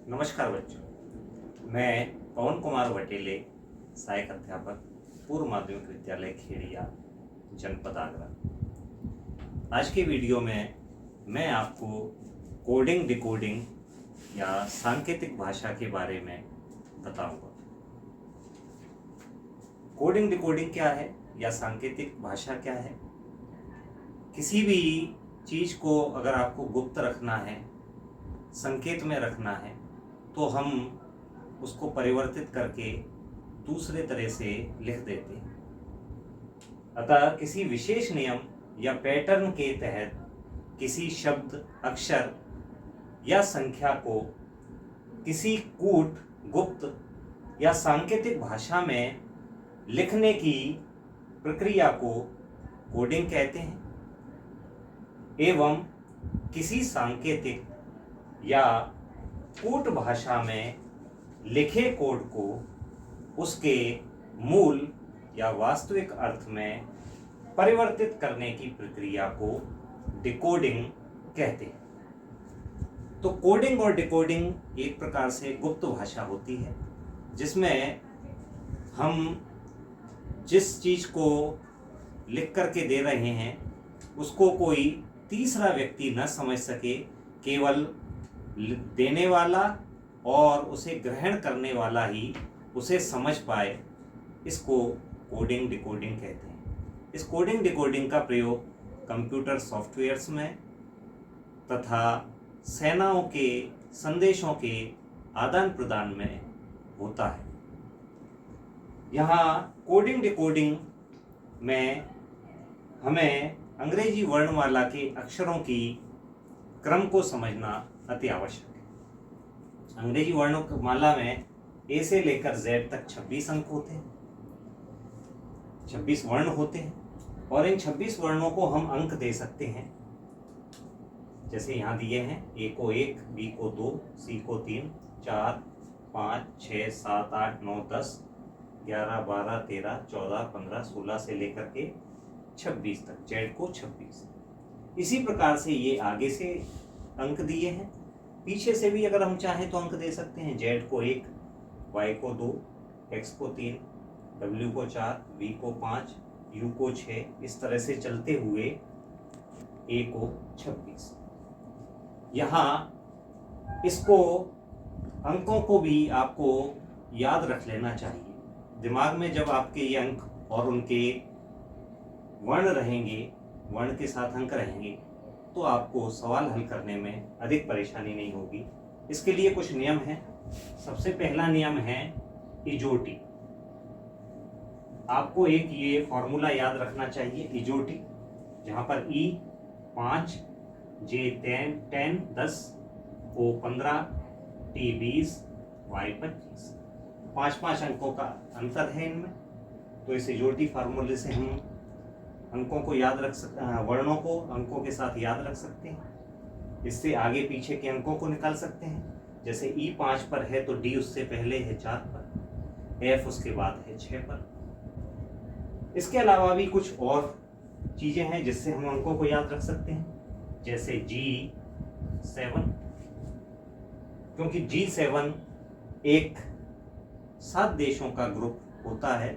नमस्कार बच्चों, मैं पवन कुमार वटेले, सहायक अध्यापक, पूर्व माध्यमिक विद्यालय खेड़िया, जनपद आगरा। आज के वीडियो में मैं आपको कोडिंग डिकोडिंग या सांकेतिक भाषा के बारे में बताऊंगा। कोडिंग डिकोडिंग क्या है या सांकेतिक भाषा क्या है? किसी भी चीज को अगर आपको गुप्त रखना है, संकेत में रखना है, तो हम उसको परिवर्तित करके दूसरे तरह से लिख देते हैं। अतः किसी विशेष नियम या पैटर्न के तहत किसी शब्द, अक्षर या संख्या को किसी कूट, गुप्त या सांकेतिक भाषा में लिखने की प्रक्रिया को कोडिंग कहते हैं एवं किसी सांकेतिक या कूट भाषा में लिखे कोड को उसके मूल या वास्तविक अर्थ में परिवर्तित करने की प्रक्रिया को डिकोडिंग कहते हैं। तो कोडिंग और डिकोडिंग एक प्रकार से गुप्त भाषा होती है, जिसमें हम जिस चीज को लिख करके दे रहे हैं उसको कोई तीसरा व्यक्ति न समझ सके, केवल देने वाला और उसे ग्रहण करने वाला ही उसे समझ पाए। इसको कोडिंग डिकोडिंग कहते हैं। इस कोडिंग डिकोडिंग का प्रयोग कंप्यूटर सॉफ्टवेयर्स में तथा सेनाओं के संदेशों के आदान प्रदान में होता है। यहाँ कोडिंग डिकोडिंग में हमें अंग्रेजी वर्णमाला के अक्षरों की क्रम को समझना अति आवश्यक है। अंग्रेजी वर्णमाला में ए से लेकर जेड तक 26 अंक होते हैं, 26 वर्ण होते हैं और इन 26 वर्णों को हम अंक दे सकते हैं। जैसे यहाँ दिए हैं, ए को 1, बी को 2, सी को 3, 4, 5, 6, 7, 8, 9, 10, 11, 12, 13, 14, 15, 16 से लेकर के 26 तक, जेड को 26। इसी प्रकार से ये आगे से अंक दिए हैं, पीछे से भी अगर हम चाहें तो अंक दे सकते हैं। जेड को 1, वाई को 2, एक्स को 3, डब्ल्यू को 4, वी को 5, यू को 6, इस तरह से चलते हुए ए को 26। यहाँ इसको अंकों को भी आपको याद रख लेना चाहिए। दिमाग में जब आपके ये अंक और उनके वर्ण रहेंगे, वर्ण के साथ अंक रहेंगे, तो आपको सवाल हल करने में अधिक परेशानी नहीं होगी। इसके लिए कुछ नियम हैं। सबसे पहला नियम है इजोटी। आपको एक ये फॉर्मूला याद रखना चाहिए, इजोटी, जहां पर ई 5, जे 10, 10, ओ 15, टी 20, वाई 25। 5-5 अंकों का अंतर है इनमें। तो इस इजोटी फार्मूले से हम अंकों को याद रख सकते हैं, वर्णों को अंकों के साथ याद रख सकते हैं। इससे आगे पीछे के अंकों को निकाल सकते हैं। जैसे ई 5 पर है तो डी उससे पहले है 4 पर, एफ उसके बाद है 6 पर। इसके अलावा भी कुछ और चीजें हैं जिससे हम अंकों को याद रख सकते हैं। जैसे G7, क्योंकि G7 एक 7 देशों का ग्रुप होता है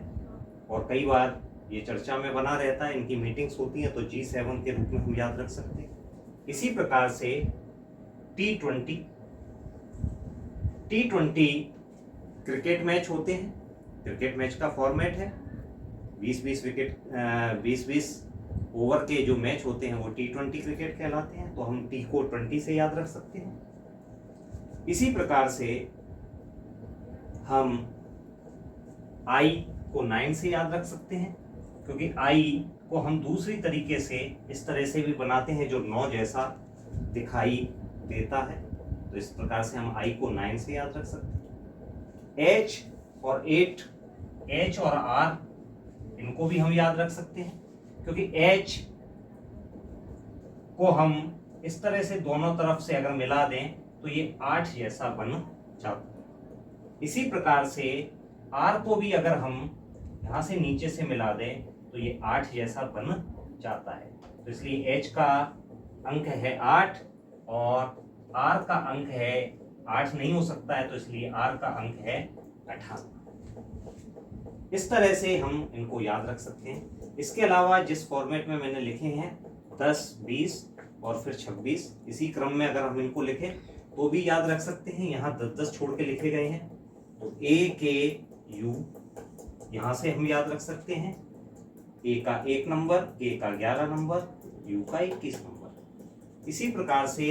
और कई बार ये चर्चा में बना रहता है, इनकी मीटिंग्स होती हैं, तो G7 के रूप में हम याद रख सकते हैं। इसी प्रकार से T20 क्रिकेट मैच होते हैं। क्रिकेट मैच का फॉर्मेट है 20-20 विकेट, 20-20 ओवर के जो मैच होते हैं वो T20 क्रिकेट कहलाते हैं। तो हम T को 20 से याद रख सकते हैं। इसी प्रकार से हम I को 9 से याद रख सकते हैं, क्योंकि आई को हम दूसरी तरीके से इस तरह से भी बनाते हैं जो 9 जैसा दिखाई देता है। तो इस प्रकार से हम आई को 9 से याद रख सकते हैं। एच और 8, एच और आर, इनको भी हम याद रख सकते हैं, क्योंकि एच को हम इस तरह से दोनों तरफ से अगर मिला दें तो ये 8 जैसा बन जाता है। इसी प्रकार से आर को भी अगर हम यहां से नीचे से मिला दें तो ये 8 जैसा बन जाता है। तो इसलिए H का अंक है 8 और R का अंक है 8 नहीं हो सकता है, तो इसलिए R का अंक है 18। इस तरह से हम इनको याद रख सकते हैं। इसके अलावा जिस फॉर्मेट में मैंने लिखे हैं 10, 20 और फिर 26, इसी क्रम में अगर हम इनको लिखें तो भी याद रख सकते हैं। यहाँ 10-10 छोड़ के लिखे गए हैं, तो AKU यहाँ से हम याद रख सकते हैं। A का 1 नंबर, K का 11 नंबर, U का 21 नंबर। इसी प्रकार से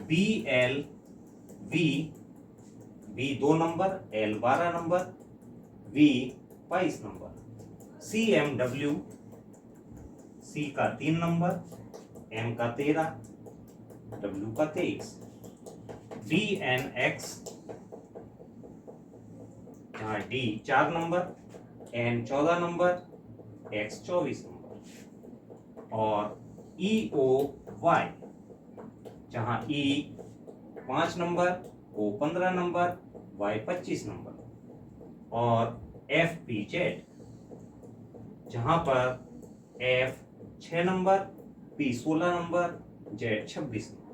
BLV, B 2 number, L 12 number, V 22 number. CMW, C का 3 नंबर, M का 13, W का 23। DNX, यहाँ D 4 number, N 14 number, X 24 number. और EOY, जहाँ E 5 number, O 15 number, Y 25 number. और FPZ, जहाँ पर F 6 number, P 16 number, Z 26 number.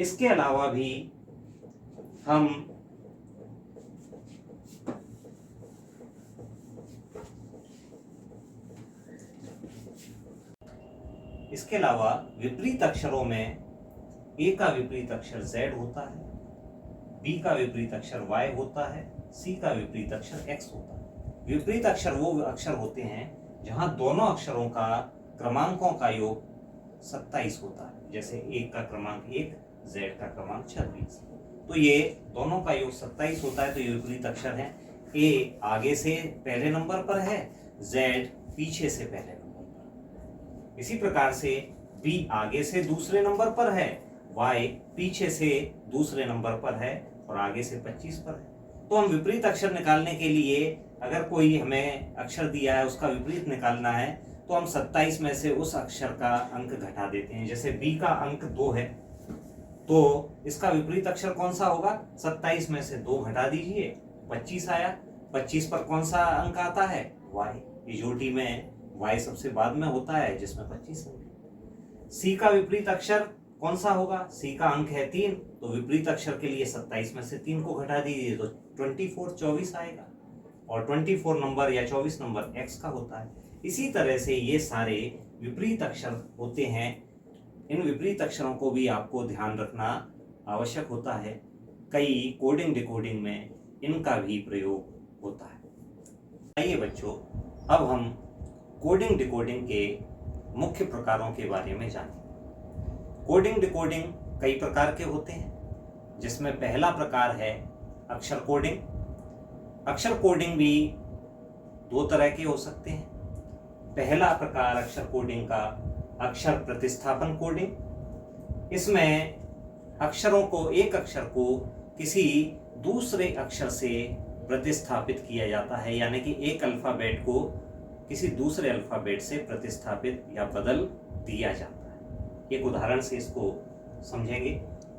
इसके अलावा भी हम इसके अलावा विपरीत अक्षरों में A का विपरीत अक्षर Z होता है, B का विपरीत अक्षर Y होता है, C का विपरीत अक्षर X होता है। विपरीत अक्षर वो अक्षर होते हैं जहां दोनों अक्षरों का क्रमांकों का योग 27 होता है। जैसे एक का क्रमांक 1, Z का क्रमांक 26, तो ये दोनों का योग 27 होता है, तो ये विपरीत अक्षर है। A आगे से पहले नंबर पर है, Z पीछे से पहले नंबर पर। इसी प्रकार से B आगे से दूसरे नंबर पर है, Y पीछे से दूसरे नंबर पर है और आगे से 25 पर है। तो हम विपरीत अक्षर निकालने के लिए, अगर कोई हमें अक्षर दिया है उसका विपरीत निकालना है, तो हम 27 में से उस अक्षर का अंक घटा देते हैं। जैसे B का अंक 2 है, तो इसका विपरीत अक्षर कौन सा होगा? 27 में से 2 घटा दीजिए, 25 आया। 25 पर कौन सा अंक आता है? Y। इजोटी में Y सबसे बाद में होता है, जिसमें 25 अंक। C का विपरीत अक्षर कौन सा होगा? C का अंक है 3, तो विपरीत अक्षर के लिए 27 में से 3 को घटा दीजिए, तो 24 आएगा। और 24 नंबर या 24 नंबर X का होता है। इसी तरह से ये सारे विपरीत अक्षर होते हैं। इन विपरीत अक्षरों को भी आपको ध्यान रखना आवश्यक होता है। कई कोडिंग डिकोडिंग में इनका भी प्रयोग होता है। आइए बच्चों, अब हम कोडिंग डिकोडिंग के मुख्य प्रकारों के बारे में जानें। कोडिंग डिकोडिंग कई प्रकार के होते हैं, जिसमें पहला प्रकार है अक्षर कोडिंग। अक्षर कोडिंग भी 2 तरह के हो सकते हैं। पहला प्रकार अक्षर कोडिंग का अक्षर प्रतिस्थापन कोडिंग। इसमें अक्षरों को, एक अक्षर को किसी दूसरे अक्षर से प्रतिस्थापित किया जाता है, यानी कि एक अल्फाबेट को किसी दूसरे अल्फाबेट से प्रतिस्थापित या बदल दिया जाता है। एक उदाहरण से इसको समझेंगे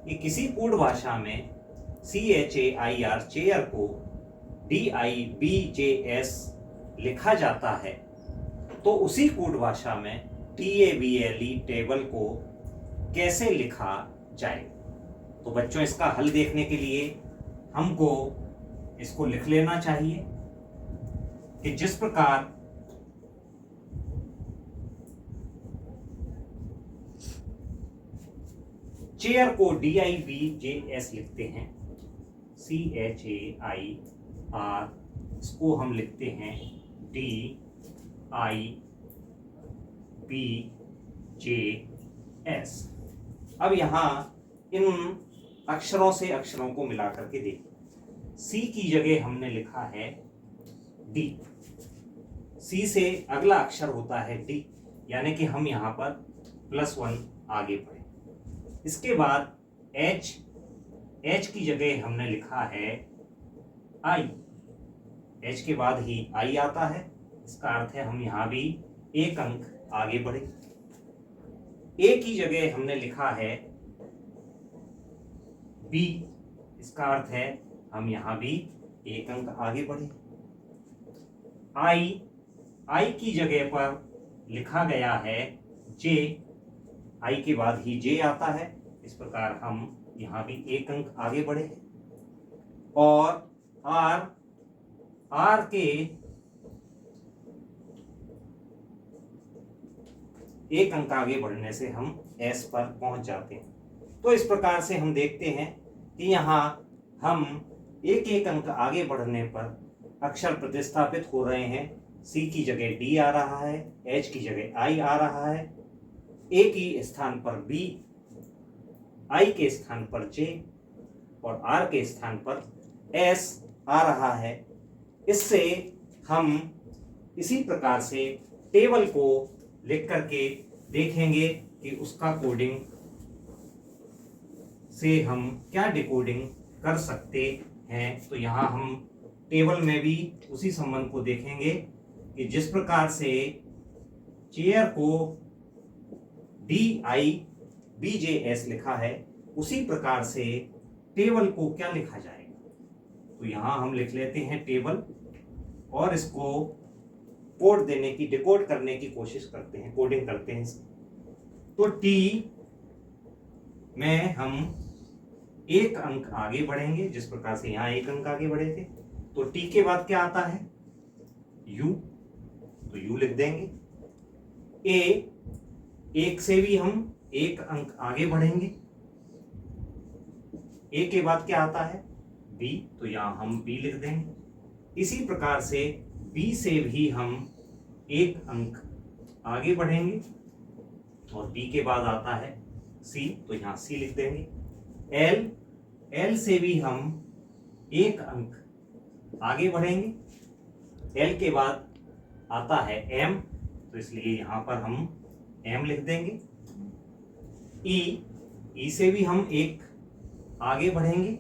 कि किसी कूट भाषा में CHAIR चेयर को DIBJS लिखा जाता है, तो उसी कूट भाषा में TABLE टेबल को कैसे लिखा जाए। तो बच्चों, इसका हल देखने के लिए हमको इसको लिख लेना चाहिए कि जिस प्रकार चेयर को DIBJS लिखते हैं, CHAIR, इसको हम लिखते हैं DIBJS। अब यहाँ इन अक्षरों से अक्षरों को मिला करके देखिए। C की जगह हमने लिखा है D। C से अगला अक्षर होता है D, यानी कि हम यहाँ पर +1 आगे बढ़े। इसके बाद H की जगह हमने लिखा है I। H के बाद ही I आता है, इसका अर्थ है हम यहाँ भी एक अंक आगे बढ़े। A की जगह हमने लिखा है B, इसका अर्थ है हम यहाँ भी एक अंक आगे बढ़े। I की जगह पर लिखा गया है J, I के बाद ही J आता है, इस प्रकार हम यहाँ भी एक अंक आगे बढ़े, और आर के एक अंक आगे बढ़ने से हम एस पर पहुंच जाते हैं। तो इस प्रकार से हम देखते हैं कि यहाँ हम एक एक अंक आगे बढ़ने पर अक्षर प्रतिस्थापित हो रहे हैं। सी की जगह डी आ रहा है, एच की जगह आई आ रहा है, ए की स्थान पर बी, आई के स्थान पर जे और आर के स्थान पर एस आ रहा है। इससे हम इसी प्रकार से टेबल को लिख करके देखेंगे कि उसका कोडिंग से हम क्या डिकोडिंग कर सकते हैं। तो यहाँ हम टेबल में भी उसी संबंध को देखेंगे कि जिस प्रकार से चेयर को DIBJS लिखा है, उसी प्रकार से टेबल को क्या लिखा जाएगा। तो यहाँ हम लिख लेते हैं टेबल और इसको कोड देने की, डिकोड करने की कोशिश करते हैं, कोडिंग करते हैं। तो टी में हम एक अंक आगे बढ़ेंगे, जिस प्रकार से यहाँ एक अंक आगे बढ़े थे। तो टी के बाद क्या आता है, यू, तो यू लिख देंगे। एक से भी हम एक अंक आगे बढ़ेंगे। ए के बाद क्या आता है, बी, तो यहां हम बी लिख देंगे। इसी प्रकार से बी से भी हम एक अंक आगे बढ़ेंगे और बी के बाद आता है सी, तो यहां सी लिख देंगे। एल से भी हम एक अंक आगे बढ़ेंगे। एल के बाद आता है एम, तो इसलिए यहां पर हम एम लिख देंगे। ई से भी हम एक आगे बढ़ेंगे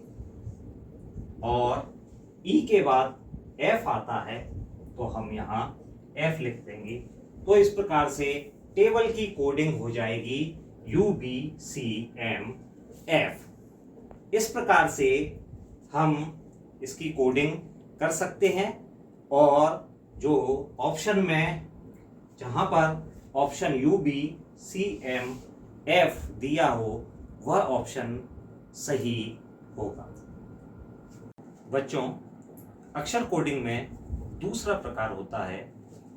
और ई के बाद एफ आता है, तो हम यहाँ एफ लिख देंगे। तो इस प्रकार से टेबल की कोडिंग हो जाएगी UBCMF। इस प्रकार से हम इसकी कोडिंग कर सकते हैं। और जो ऑप्शन में जहां पर ऑप्शन UBCMF दिया हो वह ऑप्शन सही होगा। बच्चों, अक्षर कोडिंग में दूसरा प्रकार होता है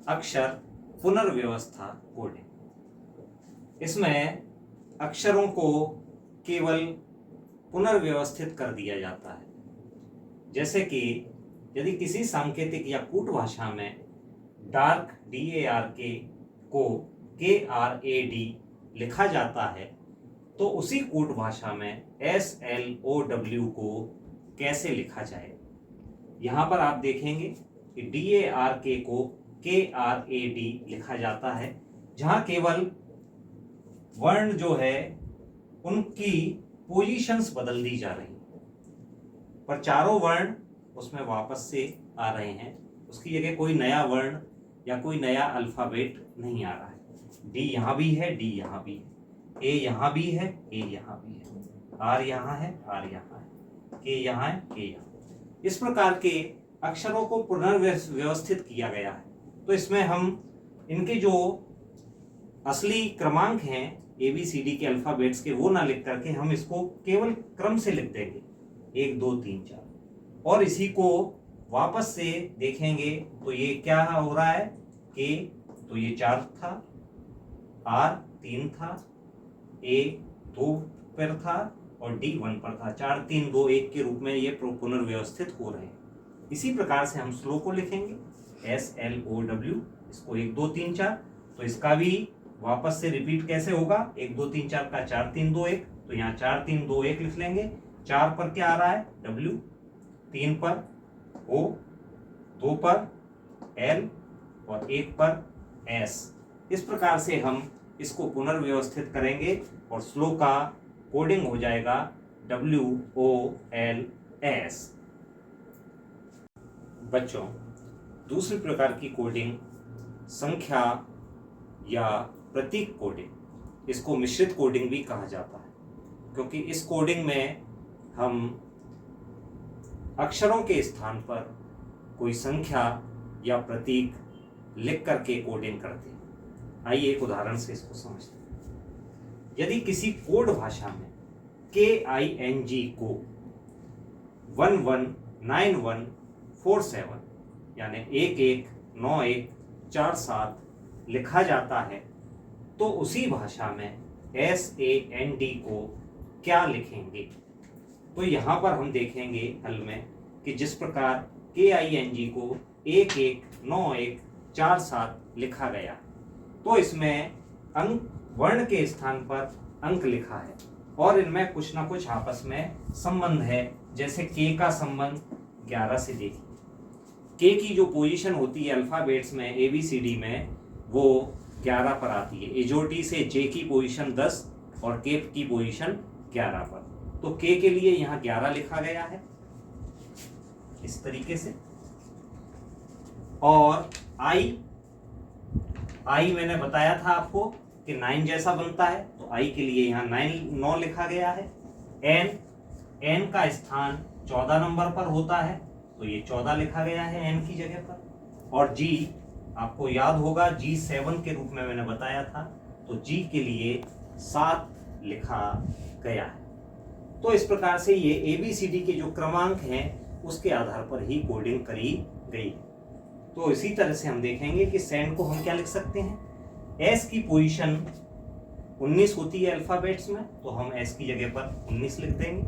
अक्षर पुनर्व्यवस्था कोडिंग। इसमें अक्षरों को केवल पुनर्व्यवस्थित कर दिया जाता है। जैसे कि यदि किसी सांकेतिक या कूट भाषा में डार्क DARK को KRAD लिखा जाता है, तो उसी कूट भाषा में SLOW को कैसे लिखा जाए। यहाँ पर आप देखेंगे कि DARK को KRAD लिखा जाता है, जहाँ केवल वर्ण जो है उनकी पोजीशंस बदल दी जा रही हैं, पर चारों वर्ण उसमें वापस से आ रहे हैं। उसकी जगह कोई नया वर्ण या कोई नया अल्फाबेट नहीं आ रहा है। डी यहाँ भी है, डी यहाँ भी है, ए यहाँ भी है, ए यहाँ भी है, आर यहाँ है, आर यहाँ है, के यहाँ है, के यहाँ। इस प्रकार के अक्षरों को पुनर्व्यवस्थित किया गया है। तो इसमें हम इनके जो असली क्रमांक हैं ABCD के अल्फाबेट्स के, वो ना लिख करके हम इसको केवल क्रम से लिख देंगे 1 2 3 4, और इसी को वापस से देखेंगे तो ये क्या हो रहा है, के तो ये 4 था, आर 3 था, ए 2 पर था और डी 1 पर था। 4 3 2 1 के रूप में ये पुनर्व्यवस्थित हो रहे हैं। इसी प्रकार से हम स्लो को लिखेंगे SLOW, इसको 1 2 3 4, तो इसका भी वापस से रिपीट कैसे होगा, 1 2 3 4 का 4 3 2 1, तो यहाँ 4 3 2 1 लिख लेंगे। 4 पर क्या आ रहा है, W, 3 पर O, 2 पर L और 1 पर S। इस प्रकार से हम इसको पुनर्व्यवस्थित करेंगे और स्लो का कोडिंग हो जाएगा WOLS। बच्चों, दूसरी प्रकार की कोडिंग संख्या या प्रतीक कोडिंग, इसको मिश्रित कोडिंग भी कहा जाता है, क्योंकि इस कोडिंग में हम अक्षरों के स्थान पर कोई संख्या या प्रतीक लिख करके कोडिंग करते हैं। आइए एक उदाहरण से इसको समझते हैं। यदि किसी कोड भाषा में KING को 119147 यानी 119147 लिखा जाता है, तो उसी भाषा में SAND को क्या लिखेंगे? तो यहाँ पर हम देखेंगे हल में कि जिस प्रकार KING को 119147 लिखा गया, तो इसमें अंक वर्ण के स्थान पर अंक लिखा है और इनमें कुछ ना कुछ आपस में संबंध है। जैसे K का संबंध 11 से देखिए, K की जो पोजीशन होती है अल्फाबेट्स में ABCD में वो 11 पर आती है। एजोटी से J की पोजीशन 10 और K की पोजीशन 11 पर, तो K के लिए यहाँ 11 लिखा गया है इस तरीके से। और I मैंने बताया था आपको कि 9 जैसा बनता है, तो I के लिए यहाँ 9 लिखा गया है। N का स्थान 14 नंबर पर होता है, तो ये 14 लिखा गया है N की जगह पर। और G आपको याद होगा G 7 के रूप में मैंने बताया था, तो G के लिए 7 लिखा गया है। तो इस प्रकार से ये ABCD के जो क्रमांक हैं उसके आधार पर ही कोडिंग करी गई है। तो इसी तरह से हम देखेंगे कि सैंड को हम क्या लिख सकते हैं। S की पोजीशन 19 होती है अल्फाबेट्स में, तो हम S की जगह पर 19 लिख देंगे।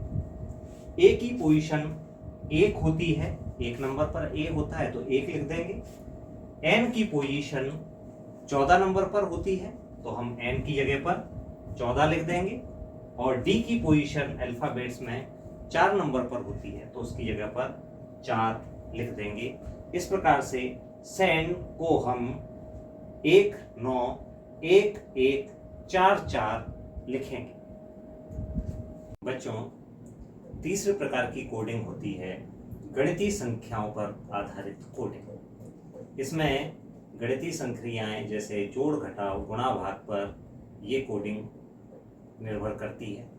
A की पोजीशन 1 होती है, 1 नंबर पर A होता है, तो 1 लिख देंगे। N की पोजीशन 14 नंबर पर होती है, तो हम N की जगह पर 14 लिख देंगे। और D की पोजीशन अल्फाबेट्स में 4 नंबर पर होती है, तो उसकी जगह पर 4 लिख देंगे। इस प्रकार से सैंड को हम 191144 लिखेंगे। बच्चों, तीसरे प्रकार की कोडिंग होती है गणितीय संख्याओं पर आधारित कोडिंग। इसमें गणितीय संख्याएं जैसे जोड़ घटाव गुणा भाग पर ये कोडिंग निर्भर करती है।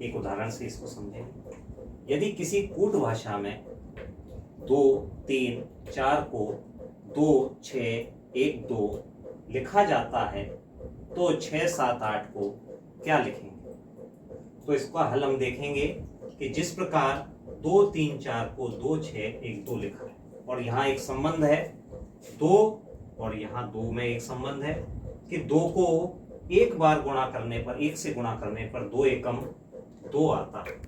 एक उदाहरण से इसको समझेंगे। यदि किसी कूट भाषा में 2, 3, 4 को 2, 6, 1, 2 लिखा जाता है, तो 6, 7, 8 को क्या लिखेंगे? तो इसका हल हम देखेंगे कि जिस प्रकार 2, 3, 4 को 2, 6, 1, 2 लिखा है, और यहाँ एक संबंध है 2 और यहाँ 2 में एक संबंध है कि 2 को एक बार गुणा करने पर, 1 से गुणा करने पर 2 एकम 2 आता है।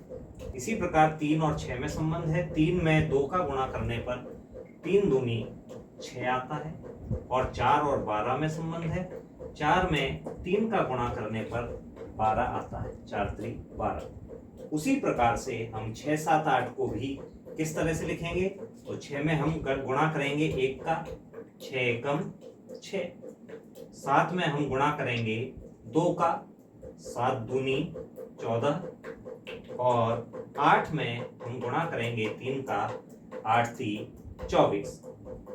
इसी प्रकार 3 और 6 में संबंध है। 3 में 2 का गुणा करने पर 3 दूनी 6 आता है। और 4 और 12 में संबंध है। 4 में 3 का गुणा करने पर 12 आता है, 4 3 12। उसी प्रकार से हम 6, 7, 8 को भी किस तरह से लिखेंगे? तो 6 में हम गुणा करेंगे 1 का, 6 एकम 6। 7 में हम गुणा करेंगे 2 का, 7 दूनी 14। और 8 में हम गुणा करेंगे 3 का, 8 3 24।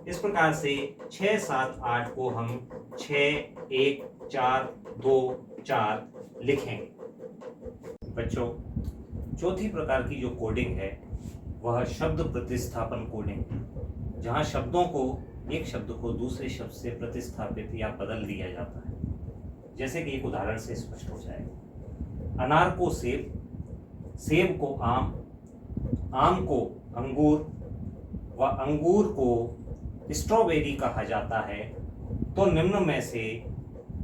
इस प्रकार से 6, 7, 8 को हम 6, 1, 4, 2, 4 लिखेंगे। बच्चों, चौथी प्रकार की जो कोडिंग है वह शब्द प्रतिस्थापन कोडिंग है, जहां शब्दों को, एक शब्द को दूसरे शब्द से प्रतिस्थापित या बदल दिया जाता है। जैसे कि एक उदाहरण से स्पष्ट हो जाएगा। अनार को सेब, सेब को आम, आम को अंगूर व अंगूर को स्ट्रॉबेरी कहा जाता है, तो निम्न में से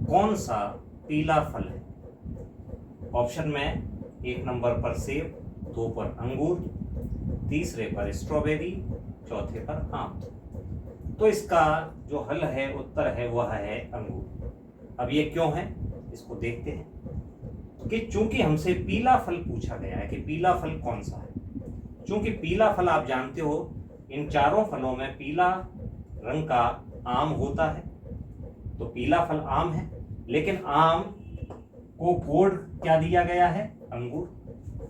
कौन सा पीला फल है? ऑप्शन में 1 नंबर पर सेब, 2 पर अंगूर, तीसरे पर स्ट्रॉबेरी, चौथे पर आम। तो इसका जो हल है, उत्तर है, वह है अंगूर। अब ये क्यों है, इसको देखते हैं। कि चूंकि हमसे पीला फल पूछा गया है कि पीला फल कौन सा है। चूंकि पीला फल आप जानते हो, इन चारों फलों में पीला रंग का आम होता है, तो पीला फल आम है। लेकिन आम को कोड क्या दिया गया है? अंगूर।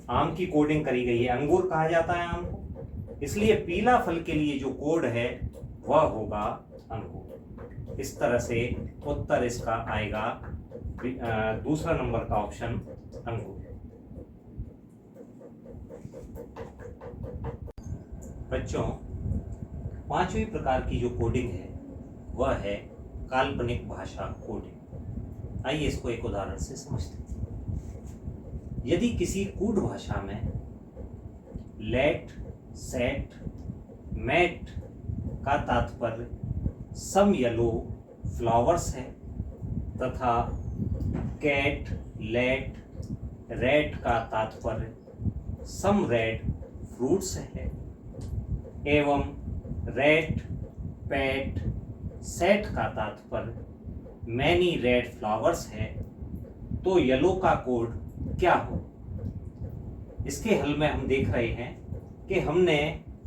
आम की कोडिंग करी गई है, अंगूर कहा जाता है आम को। इसलिए पीला फल के लिए जो कोड है वह होगा अंगूर। इस तरह से उत्तर इसका आएगा दूसरा नंबर का ऑप्शन अंगूर। बच्चों, पांचवी प्रकार की जो कोडिंग है वह है काल्पनिक भाषा कोडिंग। आइए इसको एक उदाहरण से समझते हैं। यदि किसी कूट भाषा में लेट, सेट, मैट का तात्पर्य सम येलो फ्लावर्स है तथा कैट, लेट, रेड का तात्पर्य सम रेड फ्रूट्स है एवं रेट, पैट, सेट का तात्पर्य मैनी रेड फ्लावर्स है, तो येलो का कोड क्या हो? इसके हल में हम देख रहे हैं कि हमने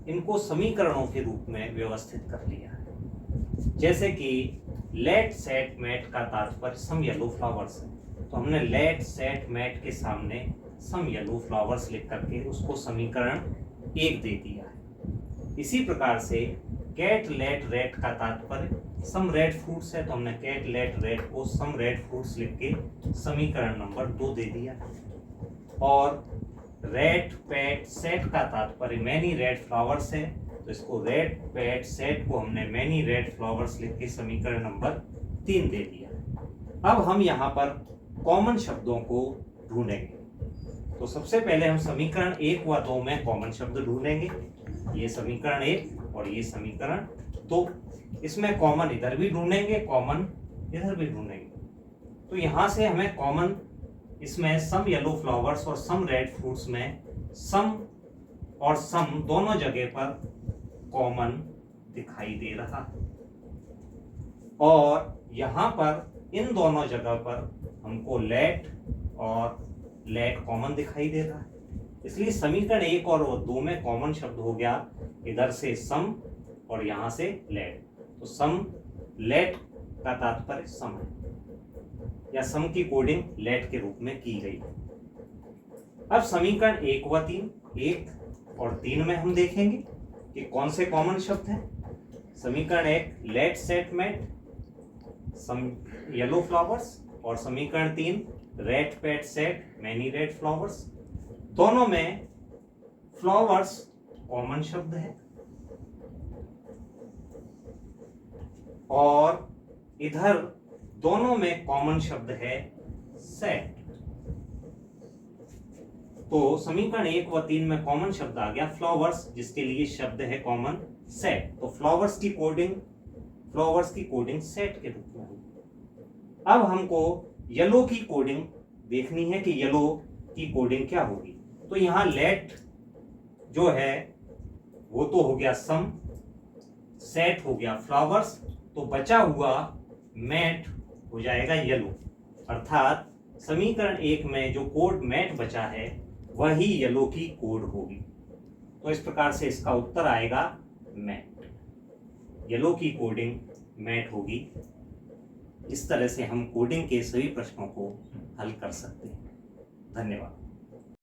इनको समीकरणों के रूप में व्यवस्थित कर लिया है। जैसे कि लेट, सेट, मैट का तात्पर्य सम येलो फ्लावर्स है, तो हमने लेट, सेट, मैट के सामने सम येलो फ्लावर्स लिख करके उसको समीकरण 1 दे दिया है। इसी प्रकार से कैट, लेट, रेड का तात्पर्य सम रेड फ्रूट्स है, तो हमने कैट, लेट, रेड को सम रेड फ्रूट्स लिख के समीकरण नंबर 2 दे दिया। और रेड, पैट, सेट का तात्पर्य मैनी रेड फ्लावर्स है, तो इसको रेड, पैट, सेट को हमने मैनी रेड फ्लावर्स लिख के समीकरण नंबर 3 दे दिया। अब हम यहाँ पर कॉमन शब्दों को ढूंढेंगे। तो सबसे पहले हम समीकरण 1 व 2 में कॉमन शब्द ढूंढेंगे। ये समीकरण 1 और ये समीकरण 2, इसमें कॉमन इधर भी ढूंढेंगे, कॉमन इधर भी ढूंढेंगे। तो यहाँ से हमें कॉमन इसमें सम येलो फ्लावर्स और सम रेड फ्रूट्स में सम और सम दोनों जगह पर कॉमन दिखाई दे रहा है, और यहाँ पर इन दोनों जगह पर हमको लेट और लेट कॉमन दिखाई दे रहा है। इसलिए समीकरण 1 और 2 में कॉमन शब्द हो गया इधर से सम और यहाँ से लेट। तो सम, लेट का तात्पर्य सम है, या सम की कोडिंग लेट के रूप में की गई। अब समीकरण 1 व 3, 1 और 3 में हम देखेंगे कि कौन से कॉमन शब्द हैं। समीकरण 1 लेट, सेट, मैट, सम येलो फ्लावर्स, और समीकरण 3 red, PAT, set, many red flowers. दोनों में फ्लावर्स कॉमन शब्द है, और इधर दोनों में कॉमन शब्द है सेट। तो समीकरण 1 व 3 में कॉमन शब्द आ गया फ्लावर्स, जिसके लिए शब्द है कॉमन सेट। तो फ्लावर्स की कोडिंग सेट के रूप में होगी। अब हमको येलो की कोडिंग देखनी है कि येलो की कोडिंग क्या होगी। तो यहाँ लेट जो है वो तो हो गया सम, सेट हो गया फ्लावर्स, तो बचा हुआ मैट हो जाएगा येलो। अर्थात समीकरण 1 में जो कोड मैट बचा है वही येलो की कोड होगी। तो इस प्रकार से इसका उत्तर आएगा मैट। येलो की कोडिंग मैट होगी। इस तरह से हम कोडिंग के सभी प्रश्नों को हल कर सकते हैं। धन्यवाद।